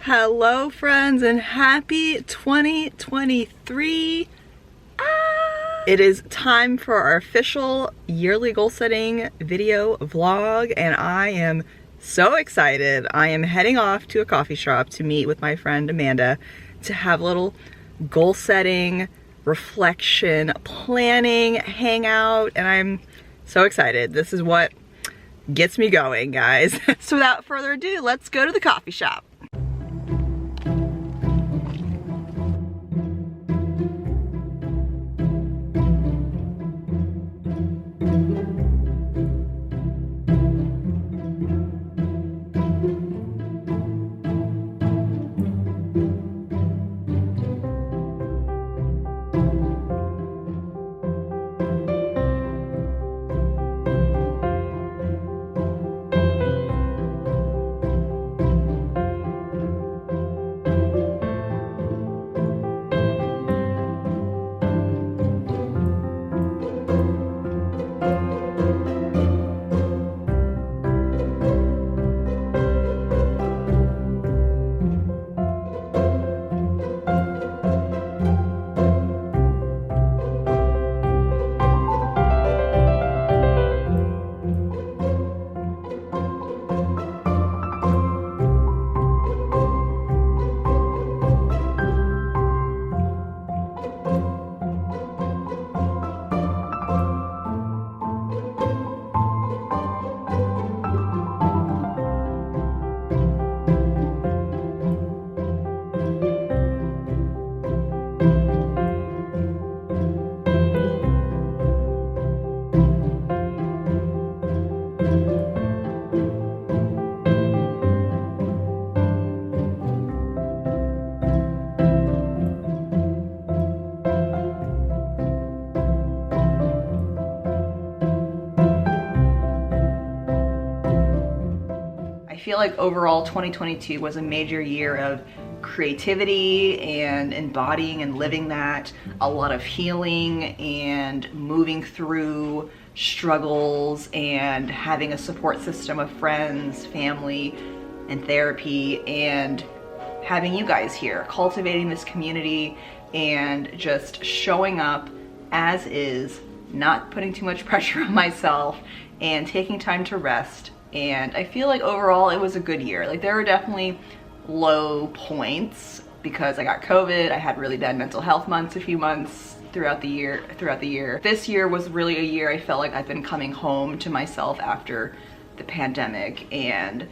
Hello friends and happy 2023. It is time for our official yearly goal setting video vlog and I am so excited. I am heading off to a coffee shop to meet with my friend Amanda to have a little goal setting, reflection, planning, hangout, and I'm so excited. This is what gets me going, guys. So without further ado, let's go to the coffee shop. I feel like overall 2022 was a major year of creativity and embodying and living that, a lot of healing and moving through struggles and having a support system of friends, family, and therapy, and having you guys here, cultivating this community and just showing up as is, not putting too much pressure on myself and taking time to rest. And I feel like overall it was a good year. Like there were definitely low points because I got COVID. I had really bad mental health months, a few months throughout the year. This year was really a year I felt like I've been coming home to myself after the pandemic and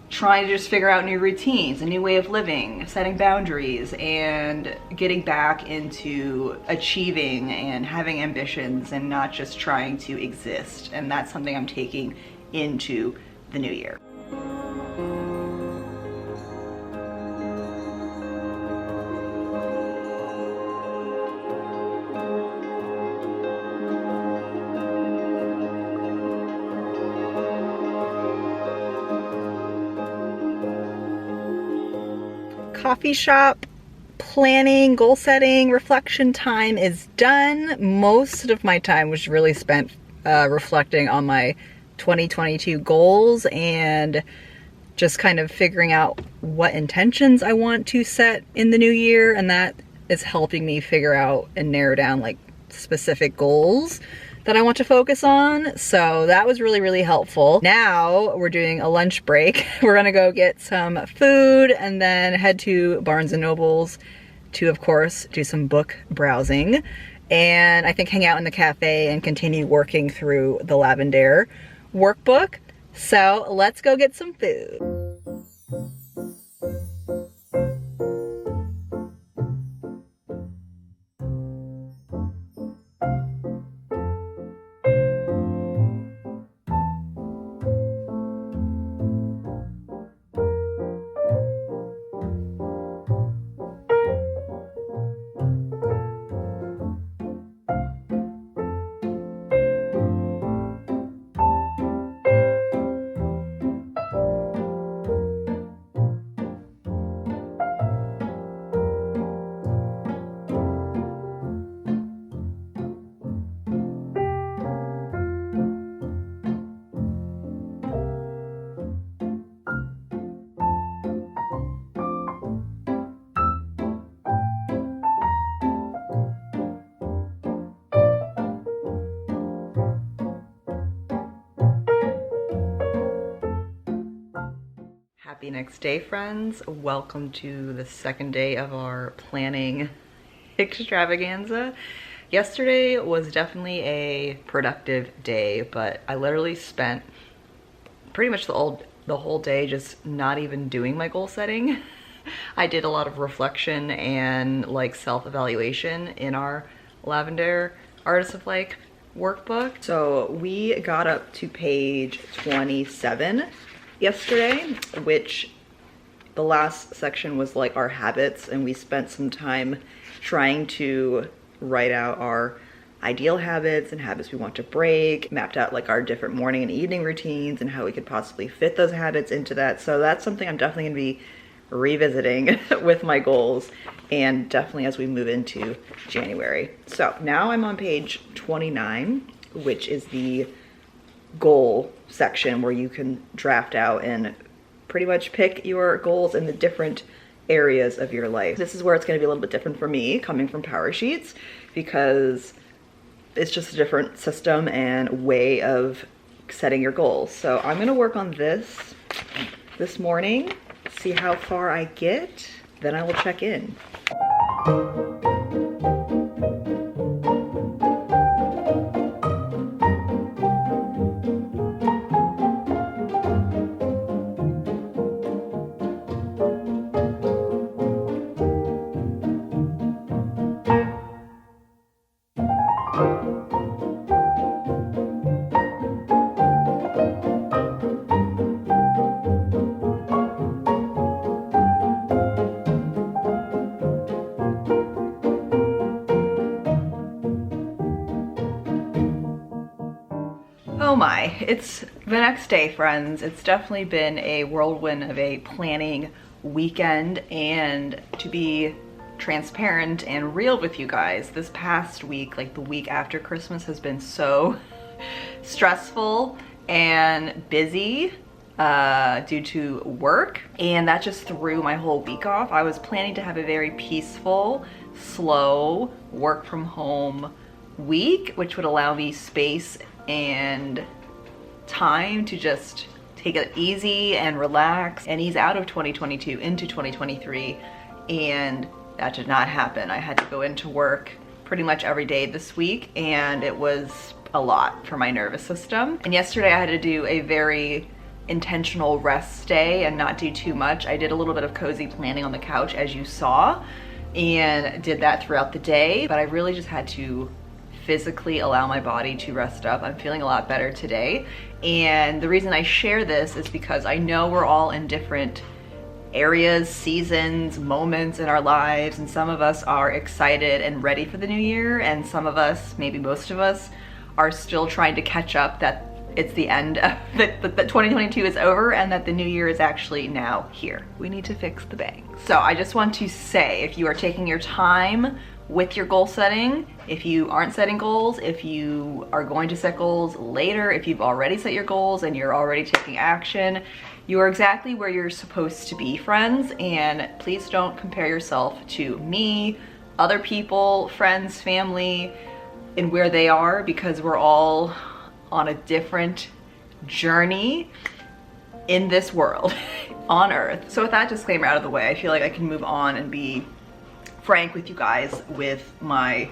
trying to just figure out new routines, a new way of living, setting boundaries, and getting back into achieving and having ambitions and not just trying to exist. And that's something I'm taking into the new year. Coffee shop planning, goal setting, reflection time is done. Most of my time was really spent reflecting on my 2022 goals and just kind of figuring out what intentions I want to set in the new year, and that is helping me figure out and narrow down like specific goals that I want to focus on. So that was really, really helpful. Now we're doing a lunch break. We're gonna go get some food and then head to Barnes & Noble's to, of course, do some book browsing and I think hang out in the cafe and continue working through the Lavendaire workbook. So let's go get some food. Happy next day, friends. Welcome to the second day of our planning extravaganza. Yesterday was definitely a productive day, but I literally spent pretty much the whole day just not even doing my goal setting. I did a lot of reflection and like self-evaluation in our Lavendaire Art of Life Workbook. So we got up to page 27 yesterday, which the last section was like our habits, and we spent some time trying to write out our ideal habits and habits we want to break, mapped out like our different morning and evening routines and how we could possibly fit those habits into that. So that's something I'm definitely gonna be revisiting with my goals, and definitely as we move into January. So now I'm on page 29, which is the goal section where you can draft out and pretty much pick your goals in the different areas of your life. This is where it's going to be a little bit different for me coming from Power Sheets, because it's just a different system and way of setting your goals. So I'm going to work on this morning, see how far I get, then I will check in. Oh my, it's the next day, friends. It's definitely been a whirlwind of a planning weekend, and to be transparent and real with you guys, this past week, like the week after Christmas, has been so stressful and busy due to work, and that just threw my whole week off. I was planning to have a very peaceful, slow, work from home week, which would allow me space and time to just take it easy and relax and ease out of 2022 into 2023, and that did not happen. I had to go into work pretty much every day this week, and it was a lot for my nervous system. And yesterday I had to do a very intentional rest day and not do too much. I did a little bit of cozy planning on the couch, as you saw, and did that throughout the day, but I really just had to physically allow my body to rest up. I'm feeling a lot better today, and the reason I share this is because I know we're all in different areas, seasons, moments in our lives, and some of us are excited and ready for the new year, and some of us, maybe most of us, are still trying to catch up that it's the end of that 2022 is over and that the new year is actually now here. We need to fix the bangs. So I just want to say, if you are taking your time with your goal setting, if you aren't setting goals, if you are going to set goals later, if you've already set your goals and you're already taking action, you are exactly where you're supposed to be, friends. And please don't compare yourself to me, other people, friends, family, and where they are, because we're all on a different journey in this world, on Earth. So with that disclaimer out of the way, I feel like I can move on and be frank with you guys with my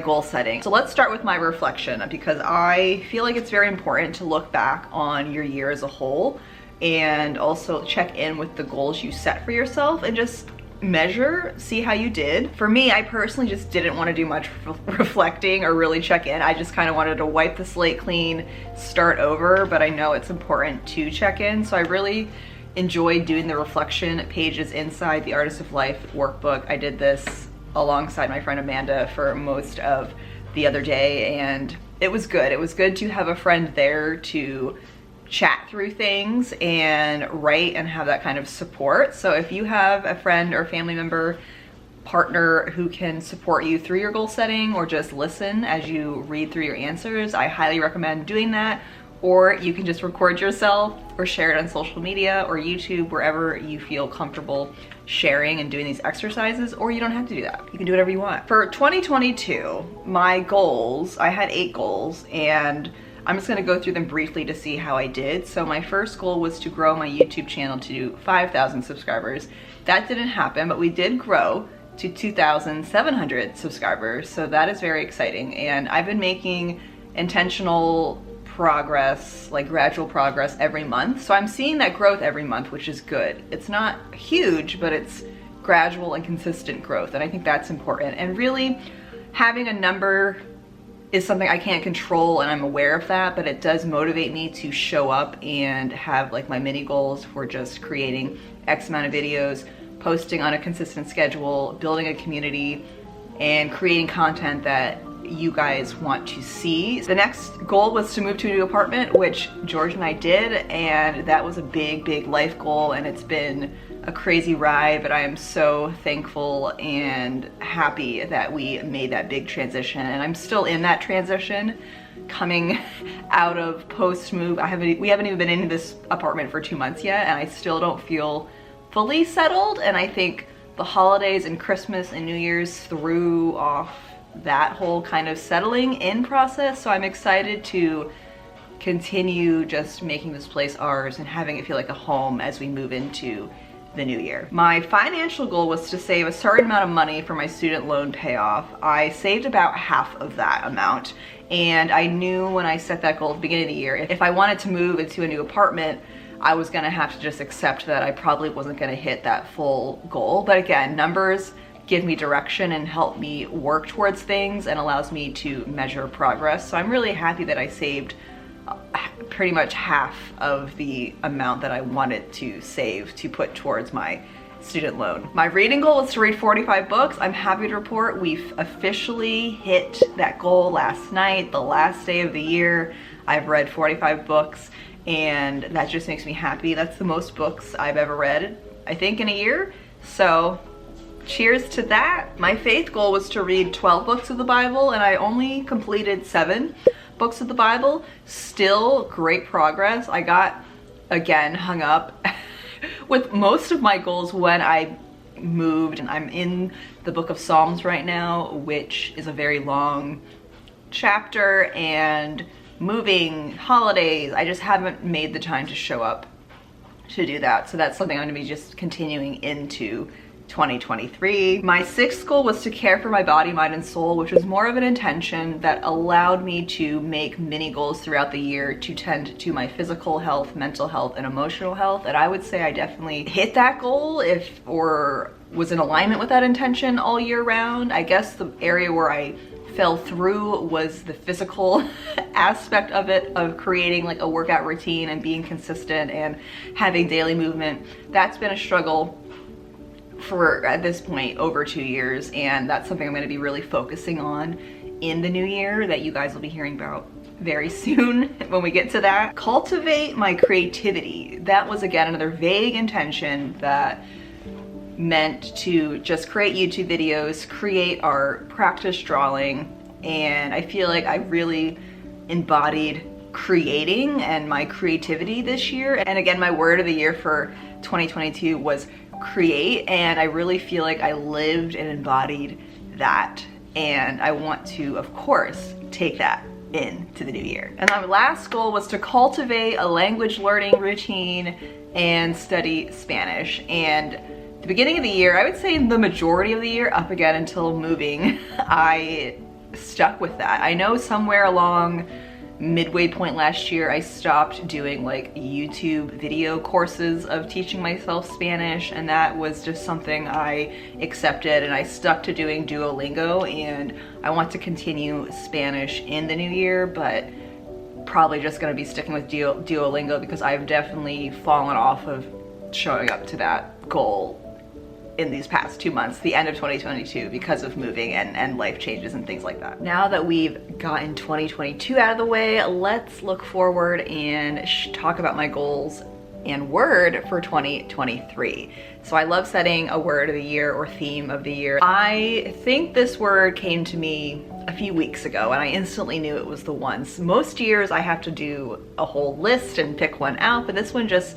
goal setting. So let's start with my reflection, because I feel like it's very important to look back on your year as a whole and also check in with the goals you set for yourself and just measure, see how you did. For me, I personally just didn't want to do much reflecting or really check in. I just kind of wanted to wipe the slate clean, start over, but I know it's important to check in. So I really enjoyed doing the reflection pages inside the Art of Life Workbook. I did this alongside my friend Amanda for most of the other day, and it was good. It was good to have a friend there to chat through things and write and have that kind of support. So if you have a friend or family member, partner who can support you through your goal setting or just listen as you read through your answers, I highly recommend doing that. Or you can just record yourself or share it on social media or YouTube, wherever you feel comfortable sharing and doing these exercises, or you don't have to do that. You can do whatever you want. For 2022, my goals, I had 8 goals, and I'm just gonna go through them briefly to see how I did. So my first goal was to grow my YouTube channel to 5,000 subscribers. That didn't happen, but we did grow to 2,700 subscribers. So that is very exciting. And I've been making intentional progress, like gradual progress every month. So I'm seeing that growth every month, which is good. It's not huge, but it's gradual and consistent growth. And I think that's important. And really having a number is something I can't control, and I'm aware of that, but it does motivate me to show up and have like my mini goals for just creating X amount of videos, posting on a consistent schedule, building a community, and creating content that you guys want to see. The next goal was to move to a new apartment, which George and I did, and that was a big life goal, and it's been a crazy ride, but I am so thankful and happy that we made that big transition. And I'm still in that transition, coming out of post-move. We haven't even been in this apartment for 2 months yet, and I still don't feel fully settled. And I think the holidays and Christmas and New Year's threw off that whole kind of settling in process. So I'm excited to continue just making this place ours and having it feel like a home as we move into the new year. My financial goal was to save a certain amount of money for my student loan payoff. I saved about half of that amount, and I knew when I set that goal at the beginning of the year, if I wanted to move into a new apartment, I was gonna have to just accept that I probably wasn't gonna hit that full goal. But again, numbers give me direction and help me work towards things and allows me to measure progress. So I'm really happy that I saved pretty much half of the amount that I wanted to save to put towards my student loan. My reading goal is to read 45 books. I'm happy to report we've officially hit that goal last night, the last day of the year. I've read 45 books, and that just makes me happy. That's the most books I've ever read, I think, in a year. So cheers to that. My faith goal was to read 12 books of the Bible, and I only completed 7 books of the Bible. Still great progress. I got, again, hung up with most of my goals when I moved, and I'm in the book of Psalms right now, which is a very long chapter, and moving, holidays, I just haven't made the time to show up to do that. So that's something I'm gonna be just continuing into 2023. My 6th goal was to care for my body, mind, and soul, which was more of an intention that allowed me to make mini goals throughout the year to tend to my physical health, mental health, and emotional health. And I would say I definitely hit that goal or was in alignment with that intention all year round. I guess the area where I fell through was the physical aspect of it, of creating like a workout routine and being consistent and having daily movement. That's been a struggle for, at this point, over 2 years, and that's something I'm going to be really focusing on in the new year that you guys will be hearing about very soon when we get to that. Cultivate my creativity. That was, again, another vague intention that meant to just create YouTube videos, create art, practice drawing, and I feel like I really embodied creating and my creativity this year. And again, my word of the year for 2022 was create, and I really feel like I lived and embodied that, and I want to, of course, take that into the new year. And my last goal was to cultivate a language learning routine and study Spanish. And the beginning of the year, I would say the majority of the year, up again until moving, I stuck with that. I know somewhere along midway point last year, I stopped doing like YouTube video courses of teaching myself Spanish, and that was just something I accepted, and I stuck to doing Duolingo, and I want to continue Spanish in the new year, but probably just gonna be sticking with Duolingo because I've definitely fallen off of showing up to that goal in these past 2 months, the end of 2022, because of moving and life changes and things like that. Now that we've gotten 2022 out of the way, let's look forward and talk about my goals and word for 2023. So I love setting a word of the year or theme of the year. I think this word came to me a few weeks ago, and I instantly knew it was the one. So most years I have to do a whole list and pick one out, but this one just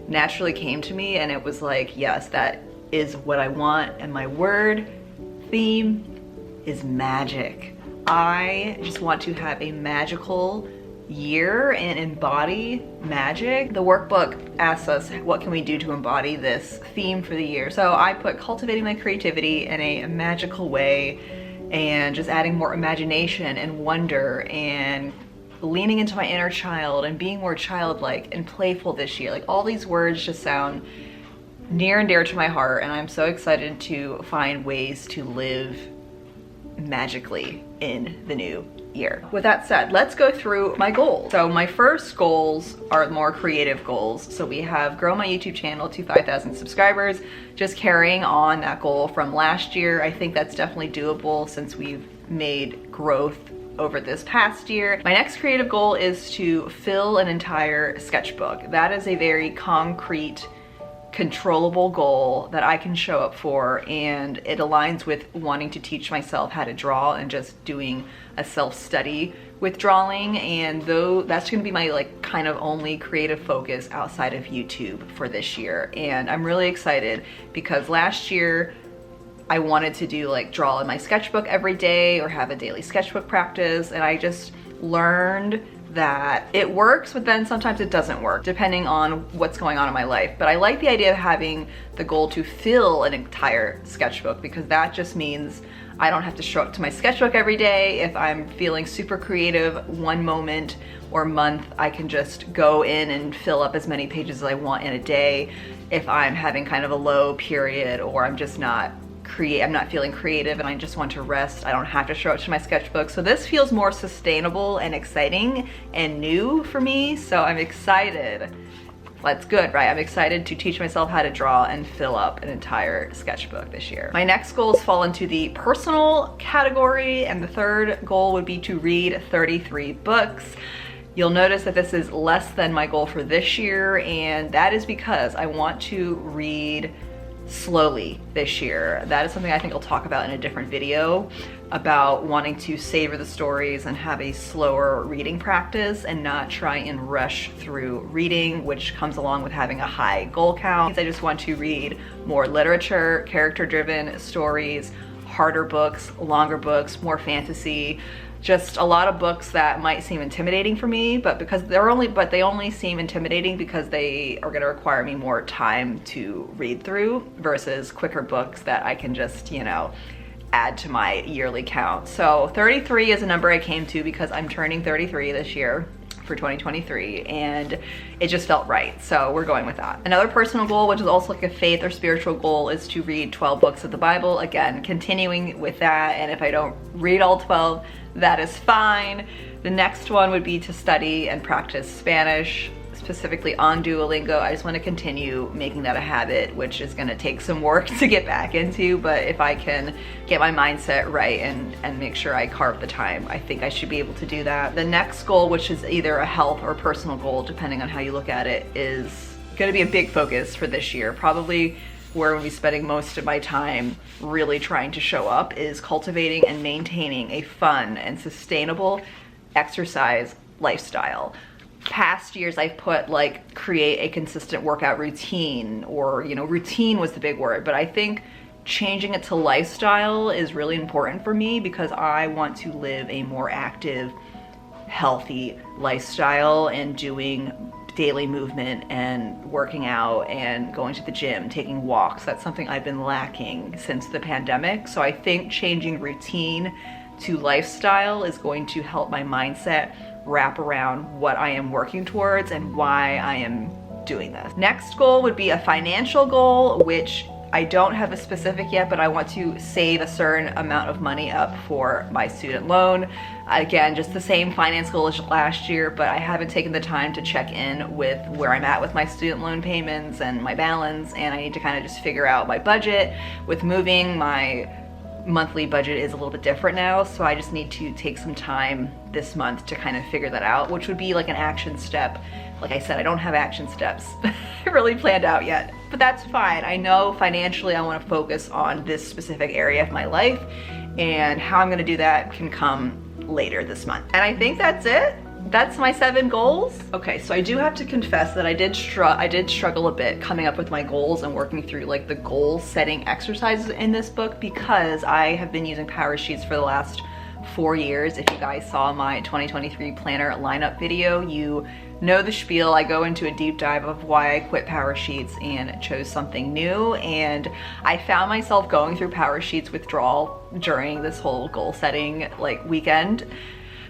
naturally came to me, and it was like, yes, that is what I want, and my word theme is magic. I just want to have a magical year and embody magic. The workbook asks us, what can we do to embody this theme for the year? So I put cultivating my creativity in a magical way and just adding more imagination and wonder and leaning into my inner child and being more childlike and playful this year. Like, all these words just sound near and dear to my heart, and I'm so excited to find ways to live magically in the new year. With that said, let's go through my goals. So my first goals are more creative goals. So we have grow my YouTube channel to 5,000 subscribers, just carrying on that goal from last year. I think that's definitely doable since we've made growth over this past year. My next creative goal is to fill an entire sketchbook. That is a very concrete, controllable goal that I can show up for, and it aligns with wanting to teach myself how to draw and just doing a self-study with drawing. And though that's going to be my like kind of only creative focus outside of YouTube for this year. And I'm really excited because last year I wanted to do like draw in my sketchbook every day or have a daily sketchbook practice, and I just learned that it works, but then sometimes it doesn't work depending on what's going on in my life. But I like the idea of having the goal to fill an entire sketchbook, because that just means I don't have to show up to my sketchbook every day. If I'm feeling super creative one moment or month, I can just go in and fill up as many pages as I want in a day. If I'm having kind of a low period, or I'm just not I'm not feeling creative and I just want to rest, I don't have to show up to my sketchbook. So this feels more sustainable and exciting and new for me, so I'm excited. That's good, right? I'm excited to teach myself how to draw and fill up an entire sketchbook this year. My next goals fall into the personal category, and the third goal would be to read 33 books. You'll notice that this is less than my goal for this year, and that is because I want to read slowly this year. That is something I think I'll talk about in a different video, about wanting to savor the stories and have a slower reading practice and not try and rush through reading, which comes along with having a high goal count. I just want to read more literature, character-driven stories, harder books, longer books, more fantasy, just a lot of books that might seem intimidating for me, but they only seem intimidating because they are going to require me more time to read through versus quicker books that I can just, you know, add to my yearly count. So 33 is a number I came to because I'm turning 33 this year for 2023, and it just felt right, so we're going with that. Another personal goal, which is also like a faith or spiritual goal, is to read 12 books of the Bible. Again, continuing with that, and if I don't read all 12, that is fine. The next one would be to study and practice Spanish, specifically on Duolingo. I just want to continue making that a habit, which is going to take some work to get back into, but if I can get my mindset right and make sure I carve the time, I think I should be able to do that. The next goal, which is either a health or personal goal, depending on how you look at it, is going to be a big focus for this year. Probably where I'm going to be spending most of my time really trying to show up is cultivating and maintaining a fun and sustainable exercise lifestyle. Past years I've put like create a consistent workout routine, or, you know, routine was the big word, but I think changing it to lifestyle is really important for me because I want to live a more active, healthy lifestyle, and doing daily movement and working out and going to the gym, taking walks. That's something I've been lacking since the pandemic. So I think changing routine to lifestyle is going to help my mindset wrap around what I am working towards and why I am doing this. Next goal would be a financial goal, which I don't have a specific yet, but I want to save a certain amount of money up for my student loan. Again, just the same finance goal as last year, but I haven't taken the time to check in with where I'm at with my student loan payments and my balance, and I need to kind of just figure out my budget. With moving, my monthly budget is a little bit different now, so I just need to take some time this month to kind of figure that out, which would be like an action step. Like I said, I don't have action steps really planned out yet, but that's fine. I know financially I want to focus on this specific area of my life, and how I'm going to do that can come later this month. And I think that's it. That's my 7 goals. Okay, so I do have to confess that I did struggle a bit coming up with my goals and working through like the goal setting exercises in this book, because I have been using power sheets for the last 4 years. If you guys saw my 2023 planner lineup video, you know the spiel. I go into a deep dive of why I quit Power Sheets and chose something new, and I found myself going through Power Sheets withdrawal during this whole goal setting like weekend,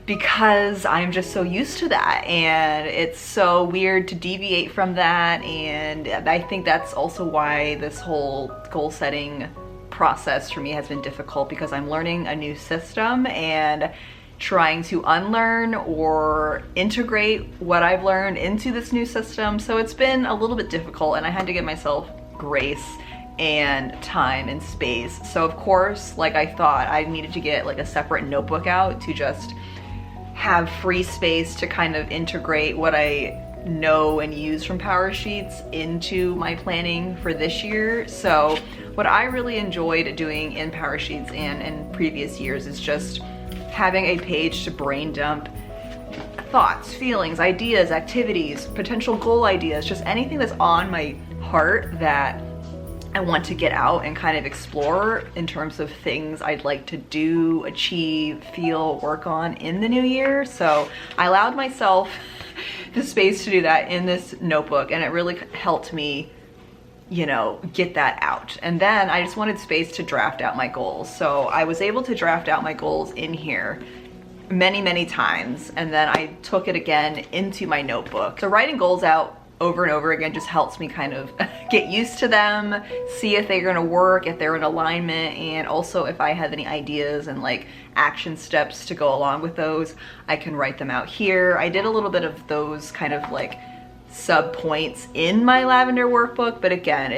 because I'm just so used to that, and it's so weird to deviate from that. And I think that's also why this whole goal setting process for me has been difficult, because I'm learning a new system and trying to unlearn or integrate what I've learned into this new system. So it's been a little bit difficult, and I had to give myself grace and time and space. So of course, like I thought, I needed to get like a separate notebook out to just have free space to kind of integrate what I know and use from Power Sheets into my planning for this year. So what I really enjoyed doing in Power Sheets and in previous years is just having a page to brain dump thoughts, feelings, ideas, activities, potential goal ideas, just anything that's on my heart that I want to get out and kind of explore in terms of things I'd like to do, achieve, feel, work on in the new year. So I allowed myself the space to do that in this notebook, and it really helped me, you know, get that out. And then I just wanted space to draft out my goals. So I was able to draft out my goals in here many times, and then I took it again into my notebook. So writing goals out over and over again just helps me kind of get used to them, see if they're gonna work, if they're in alignment, and also if I have any ideas and like action steps to go along with those, I can write them out here. I did a little bit of those kind of like sub points in my Lavendaire workbook, but again,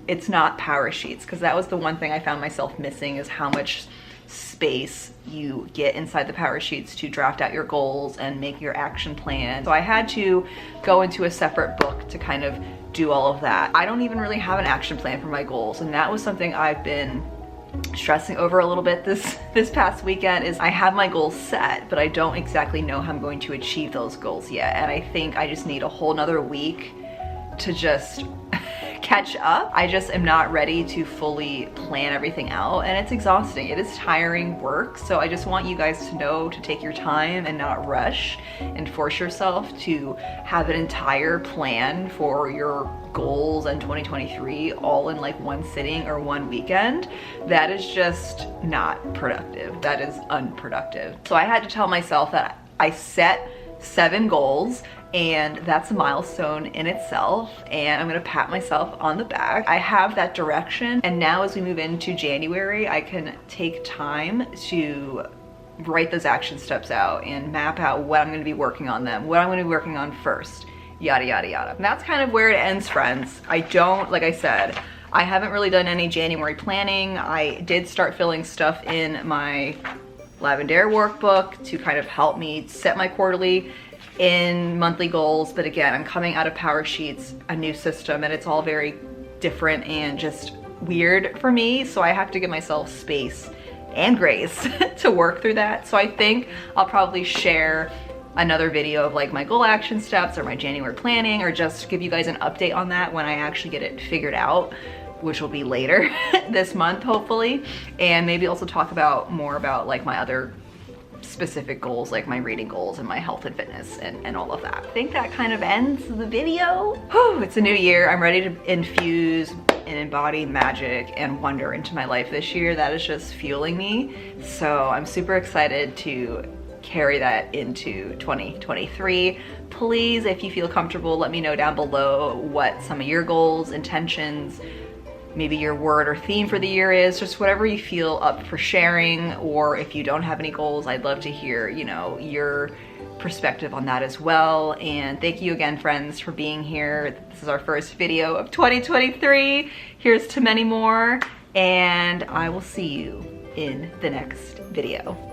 it's not Power Sheets, because that was the one thing I found myself missing, is how much space you get inside the Power Sheets to draft out your goals and make your action plan. So I had to go into a separate book to kind of do all of that. I don't even really have an action plan for my goals, and that was something I've been stressing over a little bit this past weekend. Is I have my goals set, but I don't exactly know how I'm going to achieve those goals yet, and I think I just need a whole nother week to just catch up. I just am not ready to fully plan everything out, and it's exhausting. It is tiring work. So I just want you guys to know to take your time and not rush and force yourself to have an entire plan for your goals in 2023 all in like one sitting or one weekend. That is just not productive. That is unproductive. So I had to tell myself that I set 7 goals, and that's a milestone in itself, and I'm gonna pat myself on the back. I have that direction, and now as we move into January, I can take time to write those action steps out and map out what I'm gonna be working on them, what I'm gonna be working on first, yada yada yada. And that's kind of where it ends, friends. Like I said, I haven't really done any January planning. I did start filling stuff in my Lavendaire workbook to kind of help me set my quarterly and monthly goals, but again, I'm coming out of Power Sheets, a new system, and it's all very different and just weird for me, so I have to give myself space and grace to work through that. So I think I'll probably share another video of like my goal action steps or my January planning, or just give you guys an update on that when I actually get it figured out, which will be later this month, hopefully. And maybe also talk more about like my other specific goals, like my reading goals and my health and fitness and all of that. I think that kind of ends the video. Whew, it's a new year. I'm ready to infuse and embody magic and wonder into my life this year. That is just fueling me. So I'm super excited to carry that into 2023. Please, if you feel comfortable, let me know down below what some of your goals, intentions, maybe your word or theme for the year is, just whatever you feel up for sharing. Or if you don't have any goals, I'd love to hear, you know, your perspective on that as well. And thank you again, friends, for being here. This is our first video of 2023. Here's to many more, and I will see you in the next video.